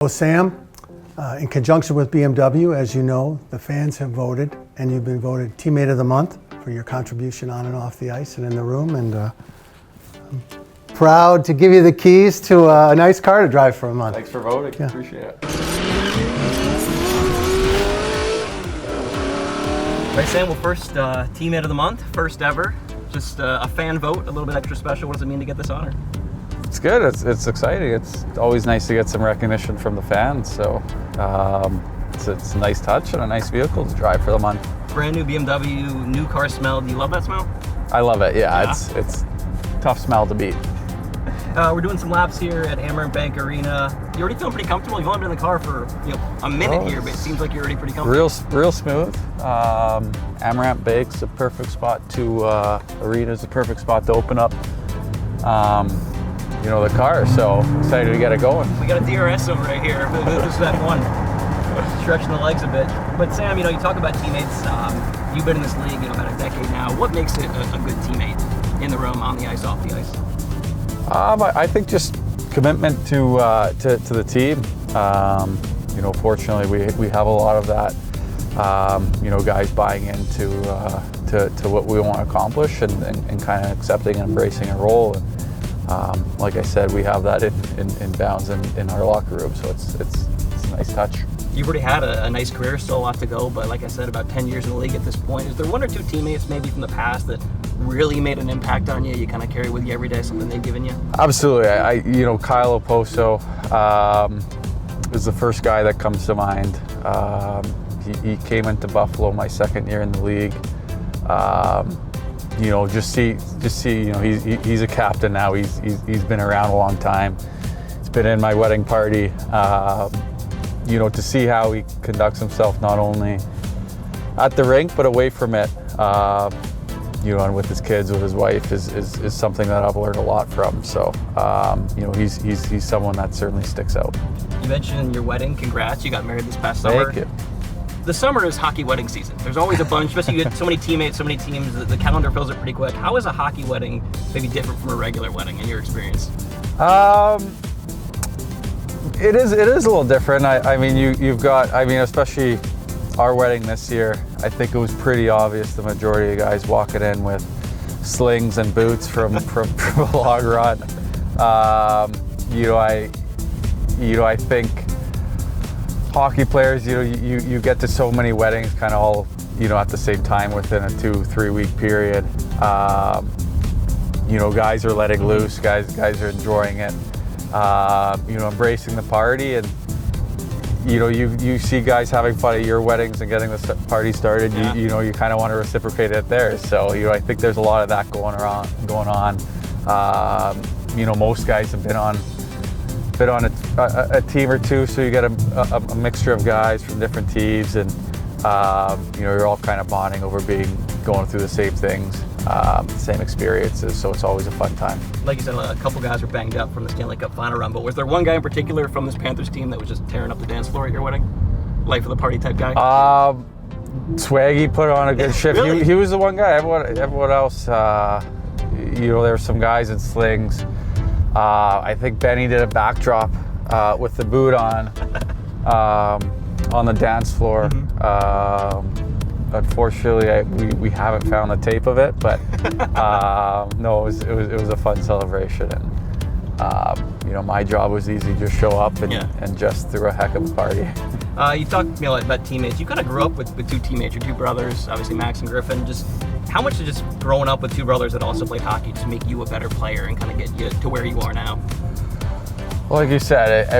So Sam, in conjunction with BMW, as you know, the fans have voted, and you've been voted Teammate of the Month for your contribution on and off the ice and in the room. And I'm proud to give you the keys to a nice car to drive for a month. Thanks for voting. Yeah. Appreciate it. All right, Sam, well, first Teammate of the Month, first ever. Just a fan vote, a little bit extra special. What does it mean to get this honor? It's good. It's exciting. It's always nice to get some recognition from the fans. So it's a nice touch and a nice vehicle to drive for the month. Brand new BMW, new car smell. Do you love that smell? I love it. Yeah. It's tough smell to beat. We're doing some laps here at Amaranth Bank Arena. You already feeling pretty comfortable? You've only been in the car for a minute here, but it seems like you're already pretty comfortable. Real smooth. Amaranth Bank's a perfect spot to Arena's a perfect spot to open up. The car, so excited to get it going. We got a DRS over right here. This is that one. Stretching the legs a bit. But Sam, you talk about teammates. You've been in this league, about a decade now. What makes it a good teammate in the room, on the ice, off the ice? I think just commitment to the team. Fortunately, we have a lot of that. Guys buying into to what we want to accomplish and kind of accepting and embracing a role. And, like I said, we have that in bounds in our locker room, so it's a nice touch. You've already had a nice career, still a lot to go, but like I said, about 10 years in the league at this point. Is there one or two teammates maybe from the past that really made an impact on you? You kind of carry with you every day, something they've given you? Absolutely. Kyle Oposo is the first guy that comes to mind. He came into Buffalo my second year in the league. He's a captain now. He's been around a long time. He's been in my wedding party. To see how he conducts himself not only at the rink but away from it, and with his kids, with his wife, is something that I've learned a lot from. So, he's someone that certainly sticks out. You mentioned your wedding. Congrats! You got married this past summer. Thank you. The summer is hockey wedding season. There's always a bunch, especially you get so many teammates, so many teams, the calendar fills up pretty quick. How is a hockey wedding maybe different from a regular wedding in your experience? It is a little different. Especially our wedding this year, I think it was pretty obvious the majority of guys walking in with slings and boots from a log run. I think hockey players, you get to so many weddings kind of all, at the same time within a 2-3 week period. Guys are letting loose, guys are enjoying it, embracing the party, and you see guys having fun at your weddings and getting the party started. Yeah. You kind of want to reciprocate it there. So I think there's a lot of that going on. Most guys have been on a team or two, so you get a mixture of guys from different teams, and you're all kind of bonding over going through the same things, same experiences, so it's always a fun time. Like you said, a couple guys were banged up from the Stanley Cup final run, but was there one guy in particular from this Panthers team that was just tearing up the dance floor at your wedding? Life of the party type guy? Swaggy put on a good shift. Really? He was the one guy. Everyone else, there were some guys in slings. I think Benny did a backdrop with the boot on the dance floor. Mm-hmm. Unfortunately, we haven't found the tape of it, but no, it was a fun celebration, and my job was easy: just show up and just threw a heck of a party. You talked about teammates. You kind of grew up with two teammates, your two brothers, obviously Max and Griffin. Just how much did just growing up with two brothers that also played hockey just make you a better player and kind of get you to where you are now? Well, like you said,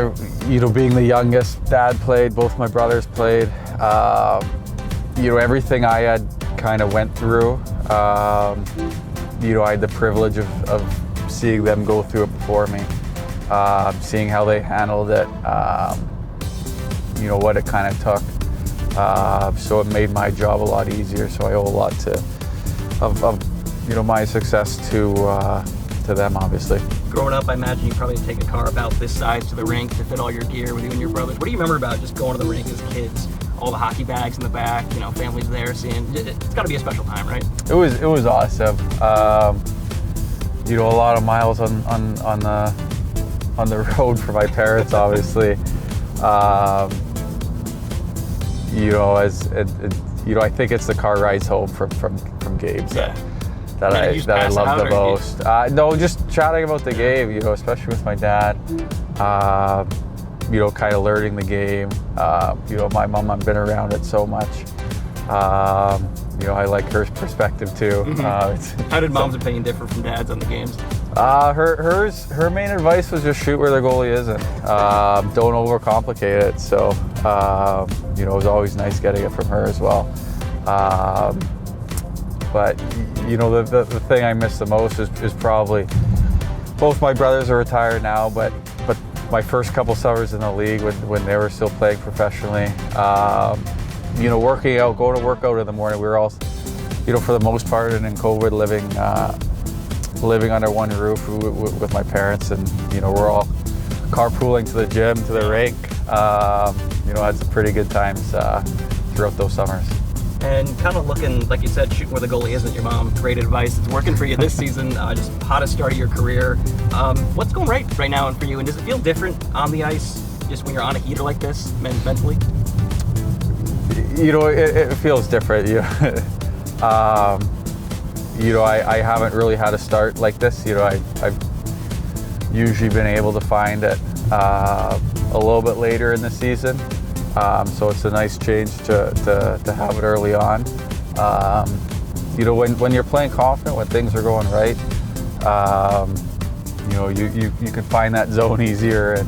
being the youngest, Dad played, both my brothers played. Everything I had kind of went through. I had the privilege of seeing them go through it before me, seeing how they handled it, what it kind of took. So it made my job a lot easier. So I owe a lot of my success to them, obviously. Growing up, I imagine you probably take a car about this size to the rink to fit all your gear with you and your brothers. What do you remember about just going to the rink as kids? All the hockey bags in the back, families there seeing. It's got to be a special time, right? It was awesome. A lot of miles on the road for my parents, obviously. You know, you know, I think it's the car rides home from games that I love the most. No, just chatting about the game, you know, especially with my dad. You know, kind of learning the game. You know, my mom, I've been around it so much. You know, I like her perspective too. How did mom's opinion differ from dad's on the games? Her main advice was just shoot where the goalie isn't. Don't overcomplicate it. So, you know, it was always nice getting it from her as well. But, you know, the thing I miss the most is probably, both my brothers are retired now, but my first couple summers in the league when they were still playing professionally, you know, working out, going to work out in the morning, we were all, you know, for the most part, and in COVID, living under one roof with my parents, and, you know, we're all carpooling to the gym, to the rink. You know, had some pretty good times throughout those summers. And kind of looking, like you said, shooting where the goalie isn't, your mom, great advice. It's working for you this season, just hottest start of your career. What's going right now for you, and does it feel different on the ice, just when you're on a heater like this, mentally? You know, it feels different. You know, I haven't really had a start like this. You know, I've usually been able to find it a little bit later in the season. So it's a nice change to have it early on. You know, when you're playing confident, when things are going right, you know, you can find that zone easier, and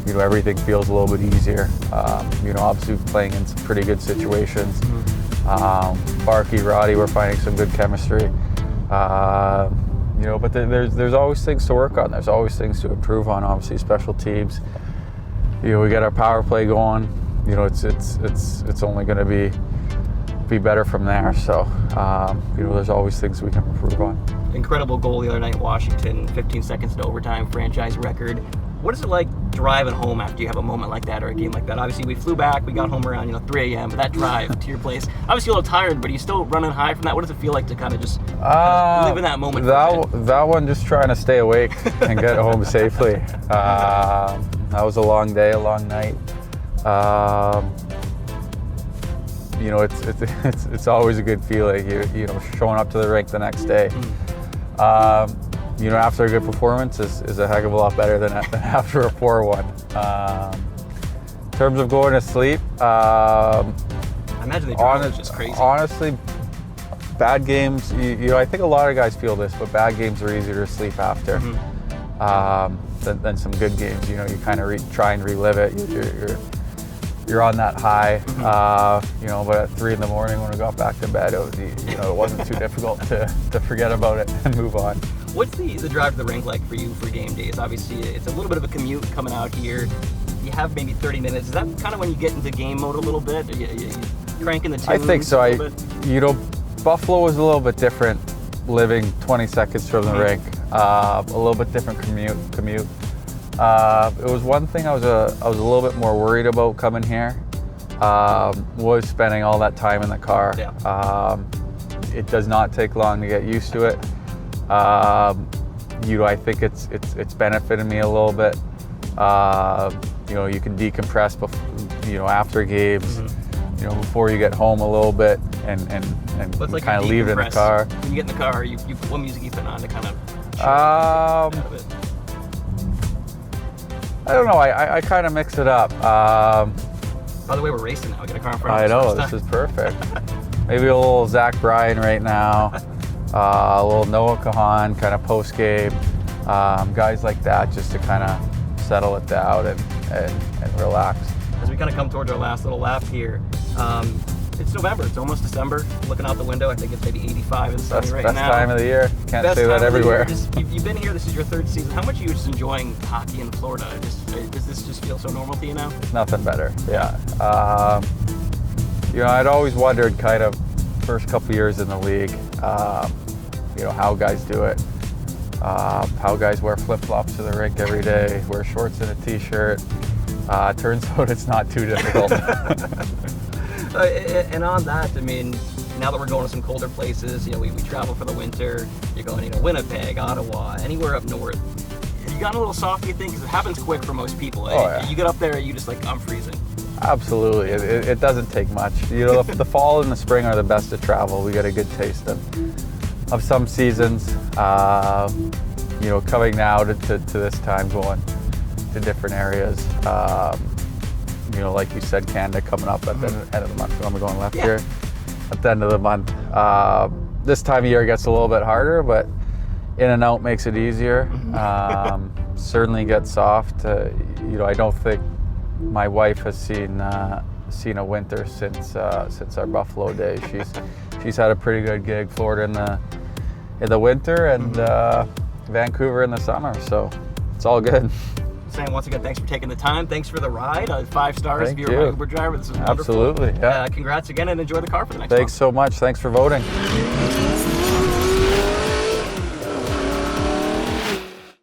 you know, everything feels a little bit easier. You know, obviously playing in some pretty good situations. Barkey, Roddy, we're finding some good chemistry. You know, but there's always things to work on. There's always things to improve on. Obviously, special teams. You know, we get our power play going. You know, it's only going to be better from there. So, you know, there's always things we can improve on. Incredible goal the other night in Washington, 15 seconds to overtime, franchise record. What is it like driving home after you have a moment like that or a game like that? Obviously, we flew back, we got home around 3 a.m., but that drive to your place, obviously a little tired, but are you still running high from that? What does it feel like to kind of just live in that moment? That one, just trying to stay awake and get home safely. That was a long day, a long night. You know, it's always a good feeling. You know, showing up to the rink the next day. You know, after a good performance is a heck of a lot better than after a poor one. In terms of going to sleep, I imagine the drive is just crazy. Honestly, bad games, you know, I think a lot of guys feel this, but bad games are easier to sleep after than some good games. You know, you kind of try and relive it. You're on that high, you know, but at 3 in the morning when we got back to bed, it wasn't too difficult to forget about it and move on. What's the drive to the rink like for you for game days? Obviously, it's a little bit of a commute coming out here. You have maybe 30 minutes. Is that kind of when you get into game mode a little bit? Are you cranking the tunes? I think so. You know, Buffalo was a little bit different, living 20 seconds from the rink. A little bit different commute. It was one thing I was a little bit more worried about coming here, was spending all that time in the car. Yeah. It does not take long to get used to it. You know, I think it's benefited me a little bit. You know, you can decompress you know, after games, you know, before you get home a little bit and like kind of leave it in the car. When you get in the car, what music you put on to kind of I don't know. I kind of mix it up. By the way, we're racing now. We got a car in front of us. I know, this is perfect. Maybe a little Zach Bryan right now. A little Noah Kahan kind of post game. Guys like that, just to kind of settle it down and relax. As we kind of come towards our last little lap here, it's November. It's almost December. Looking out the window, I think it's maybe 85 and sunny right now. Best time of the year. Can't say that everywhere. You've been here. This is your 3rd season. How much are you just enjoying hockey in Florida? Does this just feel so normal to you now? Nothing better. Yeah. You know, I'd always wondered, kind of first couple years in the league, you know, how guys do it. How guys wear flip-flops to the rink every day, wear shorts and a t-shirt. Turns out it's not too difficult. And on that, I mean, now that we're going to some colder places, you know, we travel for the winter. You're going, Winnipeg, Ottawa, anywhere up north. gotten a little soft, do you think? Because it happens quick for most people. Oh, yeah. You get up there, you just like, I'm freezing. Absolutely, it doesn't take much. You know, the fall and the spring are the best to travel. We get a good taste of some seasons. You know, coming now to this time, going to different areas. You know, like you said, Canada coming up at the end of the month. I'm going left here at the end of the month. This time of year gets a little bit harder, but in and out makes it easier. Certainly gets soft. You know, I don't think my wife has seen a winter since our Buffalo days. She's had a pretty good gig. Florida in the winter and Vancouver in the summer. So it's all good. Sam, once again, thanks for taking the time. Thanks for the ride. 5 stars Thank if you're you. my Uber driver. This is wonderful. Absolutely. Yeah. Congrats again and enjoy the car for the next Thanks month. so much. Thanks for voting.